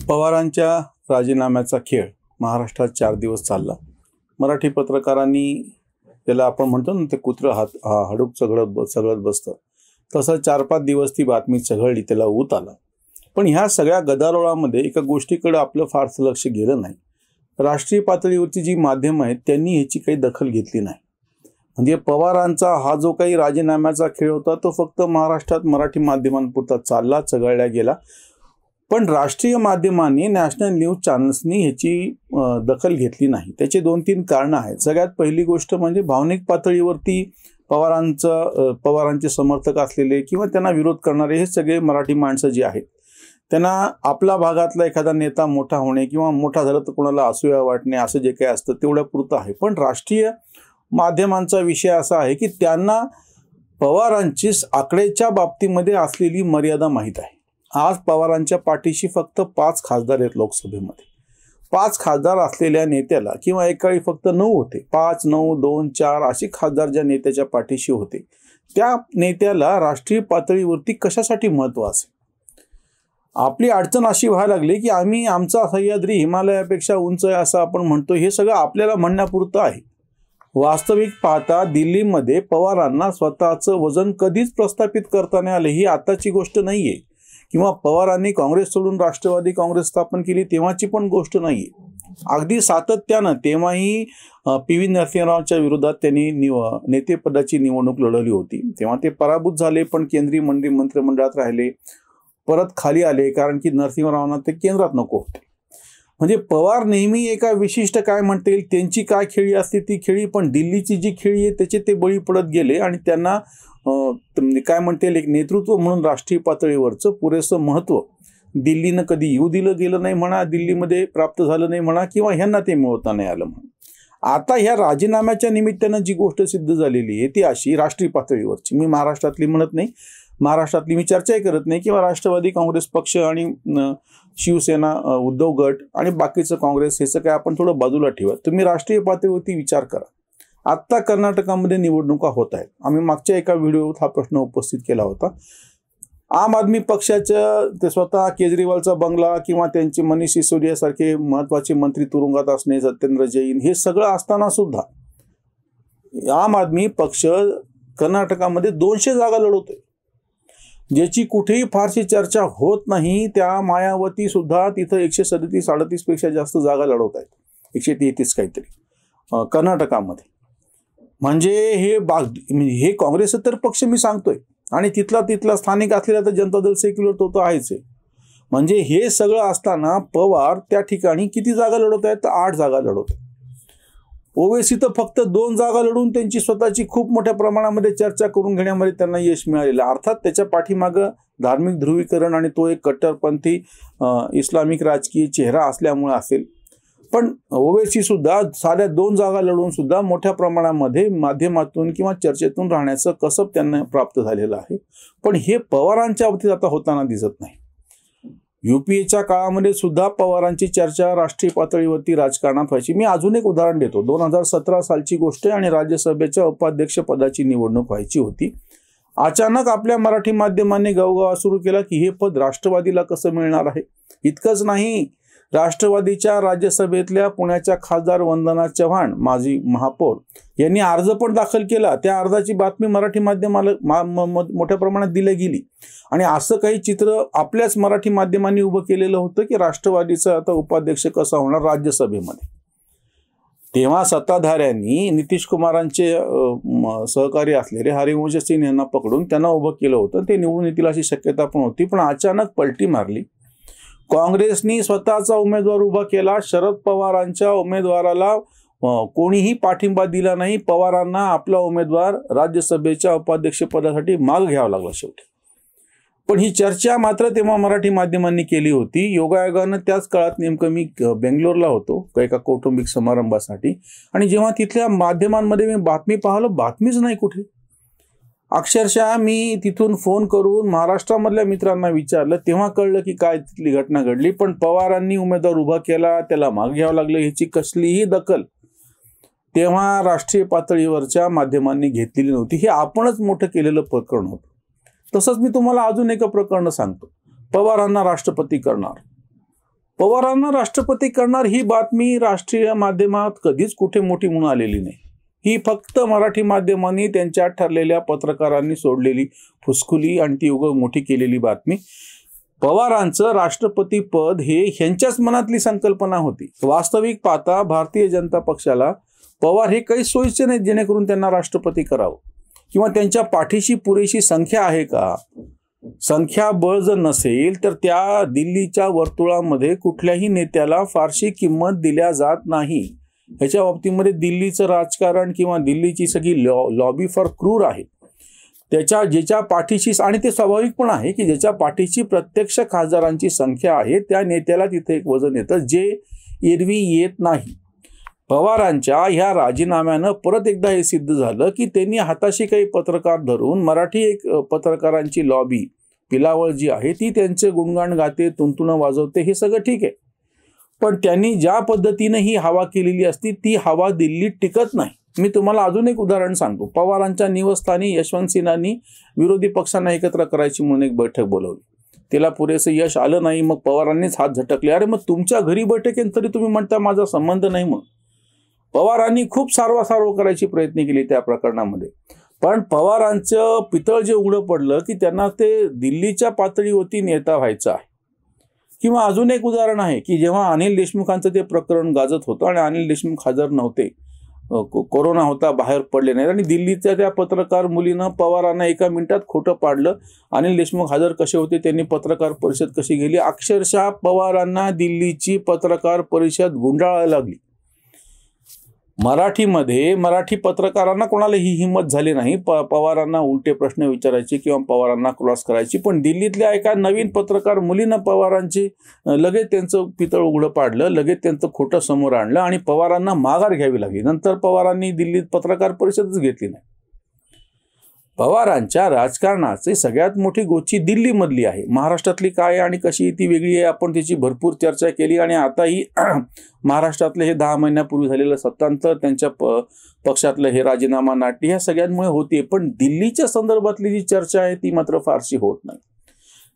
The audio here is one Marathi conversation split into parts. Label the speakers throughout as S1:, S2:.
S1: पवारांच्या राजीनाम्याचा खेळ महाराष्ट्रात 4 दिवस चालला. मराठी पत्रकारांनी त्याला आपण म्हणतो ना, ते कुत्रं हाडूक चघळत बसतं, तसं 4-5 दिवस ती बातमी चघळली, त्याला ऊत आला. पण ह्या सगळ्या गदारोळामध्ये एका गोष्टीकडे आपलं फारसं लक्ष गेलं नाही. राष्ट्रीय पातळीवरची जी माध्यमं आहेत त्यांनी ह्याची काही दखल घेतली नाही. म्हणजे पवारांचा हा जो काही राजीनाम्याचा खेळ होता तो फक्त महाराष्ट्रात मराठी माध्यमांपुरता चालला, चघळला गेला. पण राष्ट्रीय माध्यमांनी, नॅशनल न्यूज चॅनल्सनी ह्याची दखल घेतली नाही. त्याचे 2-3 कारणं आहेत. सगळ्यात पहिली गोष्ट म्हणजे भावनिक पातळीवरती पवारांचे समर्थक असलेले किंवा त्यांना विरोध करणारे हे सगळे मराठी माणसं जी आहेत, त्यांना आपला भागातला एखादा नेता मोठा होणे किंवा मोठा झाला तर कोणाला असूया वाटणे असं जे काही असतं तेवढ्या पुरतं आहे. पण राष्ट्रीय माध्यमांचा विषय असा आहे की त्यांना पवारांची आकड्याच्या बाबतीमध्ये असलेली मर्यादा माहीत आहे. आज पवारांच्या पाठीशी फक्त 5 खासदार आहेत लोकसभेमध्ये. 5 खासदार असलेल्या नेत्याला किंवा एकाळी फक्त 9 होते, 5, 9, 2, 4 असे खासदार ज्या नेत्याच्या पाठीशी होते, त्या नेत्याला राष्ट्रीय पातळीवरती कशासाठी महत्त्व असेल? आपली अडचण अशी व्हायला लागली की आमचा सह्याद्री हिमालयापेक्षा उंच आहे असं आपण म्हणतो. हे सगळं आपल्याला म्हणण्यापुरतं आहे. वास्तविक पाहता दिल्लीमध्ये पवारांना स्वतःचं वजन कधीच प्रस्थापित करता नाही आलं. ही आताची गोष्ट नाही आहे. किंवा पवारांनी काँग्रेस सोडून राष्ट्रवादी काँग्रेस स्थापन केली तेव्हाची पण गोष्ट नाही आहे. अगदी सातत्यानं तेव्हाही PV नरसिंहरावच्या विरोधात त्यांनी नेतेपदाची निवडणूक लढवली होती. तेव्हा ते पराभूत झाले, पण केंद्रीय मंत्रिमंडळात राहिले, परत खाली आले कारण की नरसिंहरावांना ते केंद्रात नको होते. म्हणजे पवार नेहमी एका विशिष्ट काय म्हणता येईल त्यांची काय खेळी असते ती खेळी, पण दिल्लीची जी खेळी आहे त्याचे ते बळी पडत गेले आणि त्यांना काय म्हणता येईल एक नेतृत्व म्हणून राष्ट्रीय पातळीवरचं पुरेसं महत्त्व दिल्लीनं कधी येऊ दिलं गेलं नाही म्हणा, दिल्लीमध्ये प्राप्त झालं नाही म्हणा, किंवा ह्यांना ते मिळवता नाही आलं म्हणा. आता ह्या राजीनाम्याच्या निमित्तानं जी गोष्ट सिद्ध झालेली आहे ती अशी राष्ट्रीय पातळीवरची, मी महाराष्ट्रातली म्हणत नाही, महाराष्ट्रातली मी चर्चाही करत नाही, किंवा राष्ट्रवादी काँग्रेस पक्ष आणि शिवसेना, उद्धव गट आणि बाकीचं काँग्रेस हे सगळं आपण थोडं बाजूला ठेवा. तुम्ही राष्ट्रीय पातळीवरती विचार करा. आत्ता कर्नाटकामध्ये निवडणुका होत आहेत. आम्ही मागच्या एका व्हिडिओत हा प्रश्न उपस्थित केला होता. आम आदमी पक्षाचं ते स्वतः केजरीवालचा बंगला किंवा त्यांचे मनीष सिसोदियासारखे महत्त्वाचे मंत्री तुरुंगात असणे, सत्येंद्र जैन, हे सगळं असताना सुद्धा आम आदमी पक्ष कर्नाटकामध्ये 200 जागा लढवतोय, ज्याची कुठेही फारशी चर्चा होत नाही. त्या मायावती सुद्धा तिथं 137-38 पेक्षा जास्त जागा लढवत आहेत, 133 काहीतरी कर्नाटकामध्ये. म्हणजे हे काँग्रेसतर पक्ष मी सांगतोय, आणि तिथला स्थानिक असलेला तर जनता दल सेक्युलर तो आहेच आहे. म्हणजे हे सगळं असताना पवार त्या ठिकाणी किती जागा लढवत आहेत? तर 8 जागा लढवत आहेत. ओवेसी तर फक्त 2 जागा लढवून त्यांची स्वतःची खूप मोठ्या प्रमाणामध्ये चर्चा करून घेण्यामध्ये त्यांना यश मिळालेलं. अर्थात त्याच्या पाठीमागं धार्मिक ध्रुवीकरण आणि तो एक कट्टरपंथी इस्लामिक राजकीय चेहरा असल्यामुळे असेल. पण ओवेसी सुद्धा साध्या 2 जागा लढवून सुद्धा मोठ्या प्रमाणामध्ये माध्यमातून किंवा चर्चेतून राहण्याचं कसब त्यांना प्राप्त झालेलं आहे. पण हे पवारांच्या बाबतीत आता होताना दिसत नाही. UPAच्या काळामध्ये सुद्धा पवारांची चर्चा राष्ट्रीय पातळीवरती राजकारणात व्हायची. मी अजून एक उदाहरण देतो. 2017 सालची गोष्ट आहे आणि राज्यसभेच्या उपाध्यक्ष पदाची निवडणूक व्हायची होती. अचानक आपल्या मराठी माध्यमांनी गवगवा सुरू केला की हे पद राष्ट्रवादीला कसं मिळणार आहे. इतकंच नाही, राष्ट्रवादीच्या राज्यसभेतल्या पुण्याच्या खासदार वंदना चव्हाण, माजी महापौर, यांनी अर्ज पण दाखल केला. त्या अर्जाची बातमी मराठी माध्यमाला मोठ्या प्रमाणात दिली गेली आणि असं काही चित्र आपल्याच मराठी माध्यमांनी उभं केलेलं होतं की राष्ट्रवादीचा आता उपाध्यक्ष कसा होणार राज्यसभेमध्ये. तेव्हा सत्ताधाऱ्यांनी नितीश कुमारांचे सहकारी असलेले हरिवंश सिंह यांना पकडून त्यांना उभं केलं होतं. ते निवडून येतील अशी शक्यता पण होती, पण अचानक पलटी मारली. काँग्रेसनी स्वतःचा उमेदवार उभा केला. शरद पवारांच्या उमेदवाराला कोणीही पाठिंबा दिला नाही. पवारांना आपला उमेदवार राज्यसभेच्या उपाध्यक्षपदासाठी माग घ्यावा लागला शेवटी. पण ही चर्चा मात्र तेव्हा मराठी माध्यमांनी केली होती. योगायोगानं त्याच काळात नेमकं मी बेंगलोरला होतो एका कौटुंबिक समारंभासाठी, आणि जेव्हा तिथल्या माध्यमांमध्ये मी बातमी पाहिलं, बातमीच नाही कुठे. अक्षरशः मी तिथून फोन करून महाराष्ट्रामधल्या मित्रांना विचारलं, तेव्हा कळलं की काय तिथली घटना घडली. पण पवारांनी उमेदवार उभा केला, त्याला माग घ्यावं लागलं, ह्याची कसलीही दखल तेव्हा राष्ट्रीय पातळीवरच्या माध्यमांनी घेतलेली नव्हती. हे आपणच मोठं केलेलं प्रकरण होतं. तसंच मी तुम्हाला अजून एक प्रकरण सांगतो. पवारांना राष्ट्रपती करणार, पवारांना राष्ट्रपती करणार ही बातमी राष्ट्रीय माध्यमात कधीच कुठे मोठी म्हणून आलेली नाही. ही फक्त मराठी माध्यमांनी त्यांच्या ठरलेल्या पत्रकारांनी सोडलेली फुसकुली आणि ती उगाच मोठी केलेली बातमी. पवारांचं राष्ट्रपती पद हे ह्यांच्याच मनातली संकल्पना होती. वास्तविक पाहता भारतीय जनता पक्षाला पवार हे काही सोयीचे नाहीत जेणेकरून त्यांना राष्ट्रपती करावं, किंवा त्यांच्या पाठीशी पुरेशी संख्या आहे का. संख्याबळ जर नसेल तर त्या दिल्लीच्या वर्तुळामध्ये कुठल्याही नेत्याला फारशी किंमत दिल्या जात नाही. ह्याच्या बाबतीमध्ये दिल्लीचं राजकारण किंवा दिल्लीची सगळी लॉबी फार क्रूर आहे. ज्याच्या पाठीशी, आणि ते स्वाभाविक पण आहे की ज्याच्या पाठीशी प्रत्यक्ष खासदारांची संख्या आहे त्या नेत्याला तिथे एक वजन येतं जे एरवी येत नाही. पवारांच्या ह्या राजीनाम्यानं परत एकदा हे सिद्ध झालं की त्यांनी हाताशी काही पत्रकार धरून मराठी एक पत्रकारांची लॉबी पिलावळ जी आहे ती त्यांचे गुणगान गाते, तुंतुणं वाजवते, हे सगळं ठीक आहे. पण त्यांनी ज्या पद्धतीने ही हवा केलेली असती ती हवा दिल्लीत टिकत नाही. मी तुम्हाला अजून एक उदाहरण सांगतो. पवारांच्या निवासस्थानी यशवंत सिन्हांनी विरोधी पक्षांना एकत्र करायची म्हणून एक बैठक बोलवली. तिला पुरेसं यश आलं नाही. मग पवारांनीच हात झटकले. अरे मग तुमच्या घरी बैठकीत तरी तुम्ही म्हणता माझा संबंध नाही. मग पवारांनी खूप सारवासारव करायची प्रयत्न केली त्या प्रकरणामध्ये. पण पवारांचं पितळ जे उघडं पडलं की त्यांना ते दिल्लीच्या पातळीवरती नेता व्हायचं आहे. किंवा अजून एक उदाहरण आहे की जेव्हा अनिल देशमुखांचं ते प्रकरण गाजत होतं आणि अनिल देशमुख हजर नव्हते, कोरोना होता, बाहेर पडले नाहीत, आणि दिल्लीच्या त्या पत्रकार मुलीनं पवारांना एका मिनिटात खोटं पाडलं. अनिल देशमुख हजर कसे होते, त्यांनी पत्रकार परिषद कशी गेली, अक्षरशः पवारांना दिल्लीची पत्रकार परिषद गुंडाळायला लागली. मराठी पत्रकारांना कोणाला ही हिंमत झाली नाही पवारांना उलटे प्रश्न विचारायचे किंवा पवारांना क्रॉस करायची. पण दिल्लीतल्या एका नवीन पत्रकार मुलीनं पवारांची लगेच त्यांचं पितळ उघडं पाडलं, लगेच त्यांचं खोटं समोर आणलं आणि पवारांना माघार घ्यावी लागली. नंतर पवारांनी दिल्लीत पत्रकार परिषदच घेतली नाही. पवारांच्या राजकारणाची सगळ्यात मोठी गोष्टी दिल्लीमधली आहे. महाराष्ट्रातली काय आणि कशी ती वेगळी आहे. आपण त्याची भरपूर चर्चा केली. आणि आताही महाराष्ट्रातले हे 10 महिन्यापूर्वी झालेलं सत्तांतर, त्यांच्या पक्षातलं हे राजीनामा नाट्य, ह्या सगळ्यांमुळे होते. पण दिल्लीच्या संदर्भातली जी चर्चा आहे ती मात्र फारशी होत नाही.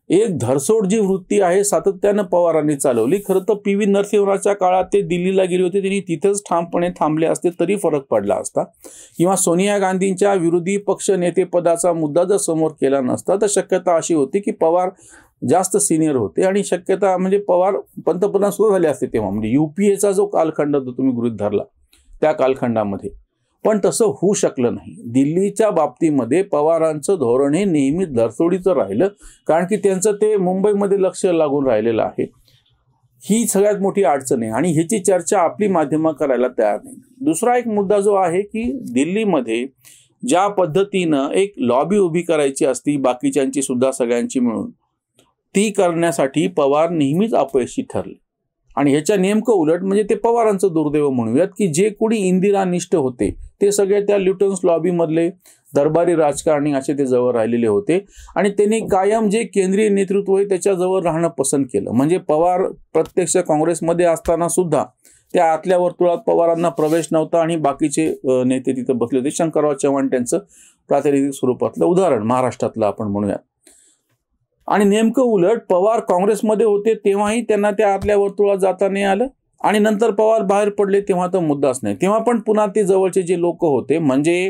S1: एक धरसोड जी वृत्ती आहे सातत्यानं पवारांनी चालवली. खरं तर पी.व्ही. नरसिंहरावच्या काळात ते दिल्लीला गेले होते, त्यांनी तिथंच ठामपणे थांबले असते तरी फरक पडला असता. किंवा सोनिया गांधींच्या विरोधी पक्ष नेतेपदाचा मुद्दा जर समोर केला नसता तर शक्यता अशी होती की पवार जास्त सिनियर होते आणि शक्यता म्हणजे पवार पंतप्रधान सुरू झाले असते तेव्हा. म्हणजे UPAचा जो कालखंड तो तुम्ही गृहीत धरला त्या कालखंडामध्ये. पण तसं होऊ शकलं नाही. दिल्लीच्या बाबतीमध्ये पवारांचं धोरण हे नेहमीच धरसोडीचं राहिलं, कारण की त्यांचं ते मुंबईमध्ये लक्ष लागून राहिलेलं आहे. ही सगळ्यात मोठी अडचण आहे आणि ह्याची चर्चा आपली माध्यमं करायला तयार नाही. दुसरा एक मुद्दा जो आहे की दिल्लीमध्ये ज्या पद्धतीनं एक लॉबी उभी करायची असती बाकीच्यांची सुद्धा सगळ्यांची मिळून, ती करण्यासाठी पवार नेहमीच अपयशी ठरले. आणि ह्याच्या नेमकं उलट म्हणजे ते पवारांचं दुर्दैव म्हणूयात की जे कोणी इंदिरानिष्ठ होते ते सगळे त्या ल्युटन्स लॉबीमधले दरबारी राजकारणी असे ते जवळ राहिलेले होते. आणि त्यांनी कायम जे केंद्रीय नेतृत्व आहे त्याच्याजवळ राहणं पसंत केलं. म्हणजे पवार प्रत्यक्ष काँग्रेसमध्ये असताना सुद्धा त्या आतल्या वर्तुळात पवारांना प्रवेश नव्हता आणि बाकीचे नेते तिथं बसले होते. शंकरराव चव्हाण त्यांचं प्रातिनिधिक स्वरूपातलं उदाहरण महाराष्ट्रातलं आपण म्हणूयात. आणि नेमकं उलट पवार काँग्रेसमध्ये होते तेव्हाही त्यांना त्या आतल्या वर्तुळात जाता नाही आलं आणि नंतर पवार बाहेर पडले तेव्हा तर मुद्दाच नाही. तेव्हा पण पुन्हा ते जवळचे जे लोक होते, म्हणजे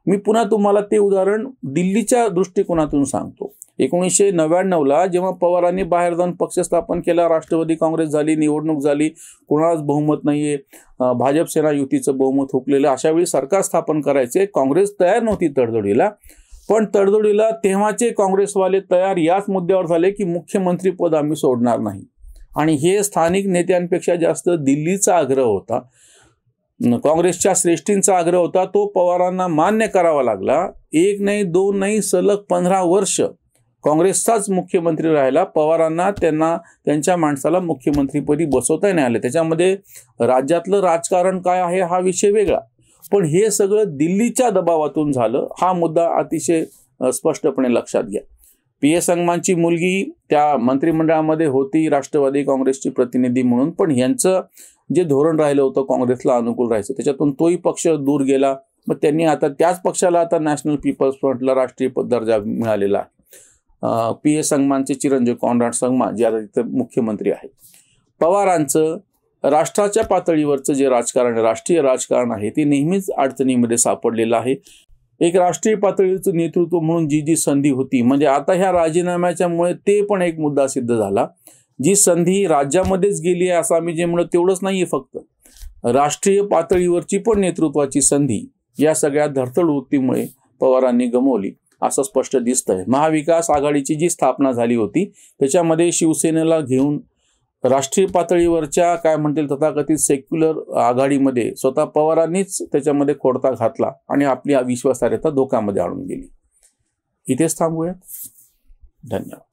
S1: मी पुन्हा तुम्हाला ते उदाहरण दिल्लीच्या दृष्टिकोनातून सांगतो. 1999ला जेव्हा पवारांनी बाहेर जाऊन पक्ष स्थापन केला, राष्ट्रवादी काँग्रेस झाली, निवडणूक झाली, कोणालाच बहुमत नाहीये, भाजप सेना युतीचं बहुमत हुकलेलं, अशा वेळी सरकार स्थापन करायचे. काँग्रेस तयार नव्हती तडजोडीला. पण तडजोडीला तेव्हाचे काँग्रेसवाले तयार याच मुद्द्यावर झाले की मुख्यमंत्री पद आम्ही सोडणार नाही. आणि हे स्थानिक नेत्यांपेक्षा जास्त दिल्लीचा आग्रह होता, काँग्रेसच्या श्रेष्ठींचा आग्रह होता. तो पवारांना मान्य करावा लागला. 1 नाही 2 नाही सलग 15 वर्ष काँग्रेसचाच मुख्यमंत्री राहिला. पवारांना त्यांच्या माणसाला मुख्यमंत्रीपदी बसवता नाही आले. त्याच्यामध्ये राज्यातलं राजकारण काय आहे हा विषय वेगळा, पण हे सगळं दिल्लीच्या दबावातून झालं. हा मुद्दा अतिशय स्पष्टपणे लक्षात घ्या. PS संगमांची मुलगी त्या मंत्रिमंडळामध्ये होती राष्ट्रवादी काँग्रेसची प्रतिनिधी म्हणून, पण यांचं जे धोरण राहिलं होतं काँग्रेसला अनुकूल राहायचं त्याच्यातून तोही पक्ष दूर गेला. मग त्यांनी आता त्याच पक्षाला आता नॅशनल पीपल्स फ्रंटला राष्ट्रीय दर्जा मिळालेला आहे. PS संगमांचे चिरंजीव कॉन्राड संगमा जे आता तिथे मुख्यमंत्री आहेत. पवारांचं राष्ट्राच्या पातळीवरचं जे राजकारण, राष्ट्रीय राजकारण आहे ते नेहमीच अडचणीमध्ये सापडलेलं आहे. एक राष्ट्रीय पातळीवरचं नेतृत्व म्हणून जी संधी होती, म्हणजे आता ह्या राजीनाम्याच्यामुळे ते पण एक मुद्दा सिद्ध झाला. जी संधी राज्यामध्येच गेली आहे असं आम्ही जे म्हणतो तेवढंच नाहीये, फक्त राष्ट्रीय पातळीवरची पण नेतृत्वाची संधी या सगळ्या धडतड वृत्तीमुळे पवारांनी गमावली असं स्पष्ट दिसतंय. महाविकास आघाडीची जी स्थापना झाली होती त्याच्यामध्ये शिवसेनेला घेऊन राष्ट्रीय पातळीवरच्या काय म्हणतील तथाकथित सेक्युलर आघाडीमध्ये स्वतः पवारांनीच त्याच्यामध्ये खोडता घातला आणि आपली विश्वासार्हता धोक्यामध्ये आणून गेली. इथेच थांबूया. धन्यवाद.